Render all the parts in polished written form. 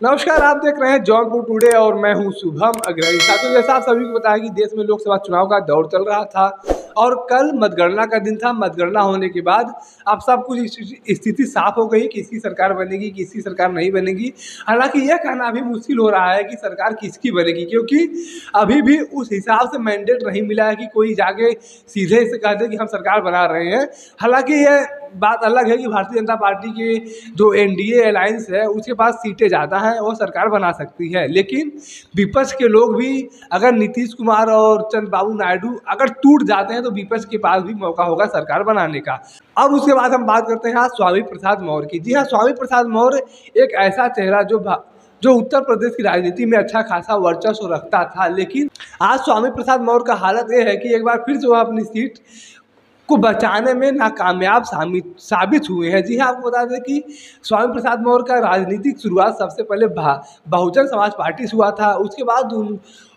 नमस्कार, आप देख रहे हैं जौनपुर टुडे और मैं हूं शुभम अग्रणी। साथियों, जैसा आप सभी को पता है कि देश में लोकसभा चुनाव का दौर चल रहा था और कल मतगणना का दिन था। मतगणना होने के बाद अब सब कुछ स्थिति साफ हो गई, किसकी सरकार बनेगी, किसकी सरकार नहीं बनेगी। हालांकि यह कहना अभी मुश्किल हो रहा है कि सरकार किसकी बनेगी, क्योंकि अभी भी उस हिसाब से मैंडेट नहीं मिला है कि कोई जाके सीधे से कह दे कि हम सरकार बना रहे हैं। हालांकि यह बात अलग है कि भारतीय जनता पार्टी के जो एनडीए अलायंस है उसके पास सीटें ज़्यादा हैं, वो सरकार बना सकती है। लेकिन विपक्ष के लोग भी, अगर नीतीश कुमार और चंद्रबाबू नायडू अगर टूट जाते हैं तो विपक्ष के पास भी मौका होगा सरकार बनाने का। अब उसके बाद हम बात करते हैं आज स्वामी प्रसाद मौर्य की। जी हाँ, स्वामी प्रसाद मौर्य एक ऐसा चेहरा जो उत्तर प्रदेश की राजनीति में अच्छा खासा वर्चस्व रखता था, लेकिन आज स्वामी प्रसाद मौर्य का हालत ये है कि एक बार फिर जो अपनी सीट को बचाने में नाकामयाब साबित हुए हैं। जी हाँ, आपको बता दें कि स्वामी प्रसाद मौर्य का राजनीतिक शुरुआत सबसे पहले बहुजन समाज पार्टी से हुआ था। उसके बाद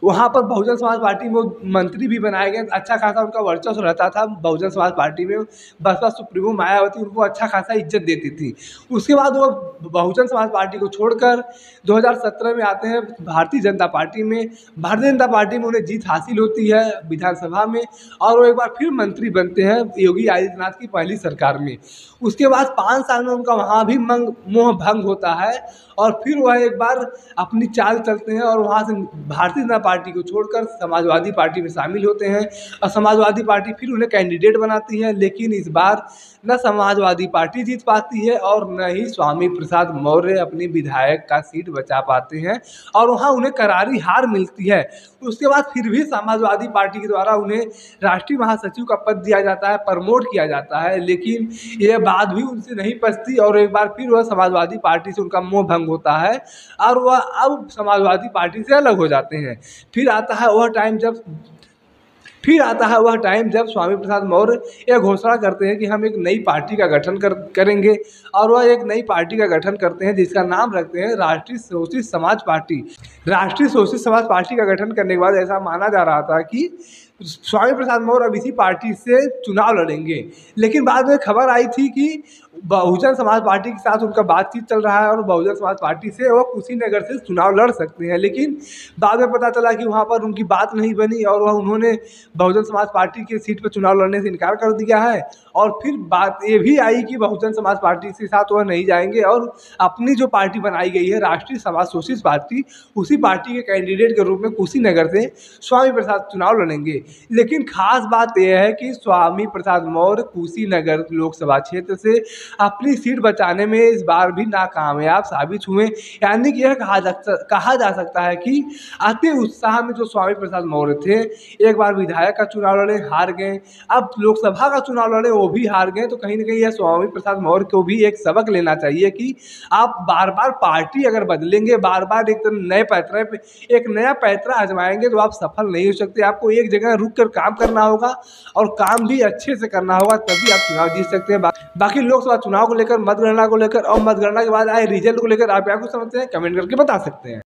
वहाँ पर बहुजन समाज पार्टी में मंत्री भी बनाए गए, अच्छा खासा उनका वर्चस्व रहता था। बहुजन समाज पार्टी में बसपा सुप्रीमो मायावती उनको अच्छा खासा इज्जत देती थी। उसके बाद वो बहुजन समाज पार्टी को छोड़कर 2017 में आते हैं भारतीय जनता पार्टी में। भारतीय जनता पार्टी में उन्हें जीत हासिल होती है विधानसभा में और वो एक बार फिर मंत्री बनते हैं योगी आदित्यनाथ की पहली सरकार में। उसके बाद 5 साल में उनका वहाँ भी मोह भंग होता है और फिर वह एक बार अपनी चाल चलते हैं और वहाँ से भारतीय जनता पार्टी को छोड़कर समाजवादी पार्टी में शामिल होते हैं और समाजवादी पार्टी फिर उन्हें कैंडिडेट बनाती है। लेकिन इस बार न समाजवादी पार्टी जीत पाती है और न ही स्वामी प्रसाद मौर्य अपनी विधायक का सीट बचा पाते हैं और वहाँ उन्हें करारी हार मिलती है। उसके बाद फिर भी समाजवादी पार्टी के द्वारा उन्हें राष्ट्रीय महासचिव का पद दिया जाता है, प्रमोट किया जाता है, लेकिन यह बात भी उनसे नहीं पचती और एक बार फिर वह समाजवादी पार्टी से उनका मोह भंग होता है और वह अब समाजवादी पार्टी से अलग हो जाते हैं। फिर आता है वह टाइम जब स्वामी प्रसाद मौर्य यह घोषणा करते हैं कि हम एक नई पार्टी का गठन करेंगे और वह एक नई पार्टी का गठन करते हैं जिसका नाम रखते हैं राष्ट्रीय शोषित समाज पार्टी। राष्ट्रीय शोषित समाज पार्टी का गठन करने के बाद ऐसा माना जा रहा था कि स्वामी प्रसाद मौर्य अब इसी पार्टी से चुनाव लड़ेंगे, लेकिन बाद में खबर आई थी कि बहुजन समाज पार्टी के साथ उनका बातचीत चल रहा है और बहुजन समाज पार्टी से वो कुशीनगर से चुनाव लड़ सकते हैं। लेकिन बाद में पता चला कि वहाँ पर उनकी बात नहीं बनी और वह उन्होंने बहुजन समाज पार्टी की सीट पर चुनाव लड़ने से इनकार कर दिया है। और फिर बात ये भी आई कि बहुजन समाज पार्टी के साथ वह नहीं जाएंगे और अपनी जो पार्टी बनाई गई है राष्ट्रीय समाज शोषित पार्टी, उसी पार्टी के कैंडिडेट के रूप में कुशीनगर से स्वामी प्रसाद चुनाव लड़ेंगे। लेकिन खास बात यह है कि स्वामी प्रसाद मौर्य कुशीनगर लोकसभा क्षेत्र से अपनी सीट बचाने में इस बार भी नाकामयाब साबित हुए। यानी कि यह कहा जा सकता है कि अति उत्साह में जो स्वामी प्रसाद मौर्य थे, एक बार विधायक का चुनाव लड़े, हार गए, अब लोकसभा का चुनाव लड़े, वो भी हार गए। तो कहीं ना कहीं यह स्वामी प्रसाद मौर्य को भी एक सबक लेना चाहिए कि आप बार बार पार्टी अगर बदलेंगे, बार बार एक नया पैतरा आजमाएंगे तो आप सफल नहीं हो सकते। आपको एक जगह रुक कर काम करना होगा और काम भी अच्छे से करना होगा, तभी आप चुनाव जीत सकते हैं। बाकी लोकसभा चुनाव को लेकर, मतगणना को लेकर और मतगणना के बाद आए रिजल्ट को लेकर आप क्या कुछ समझते हैं, कमेंट करके बता सकते हैं।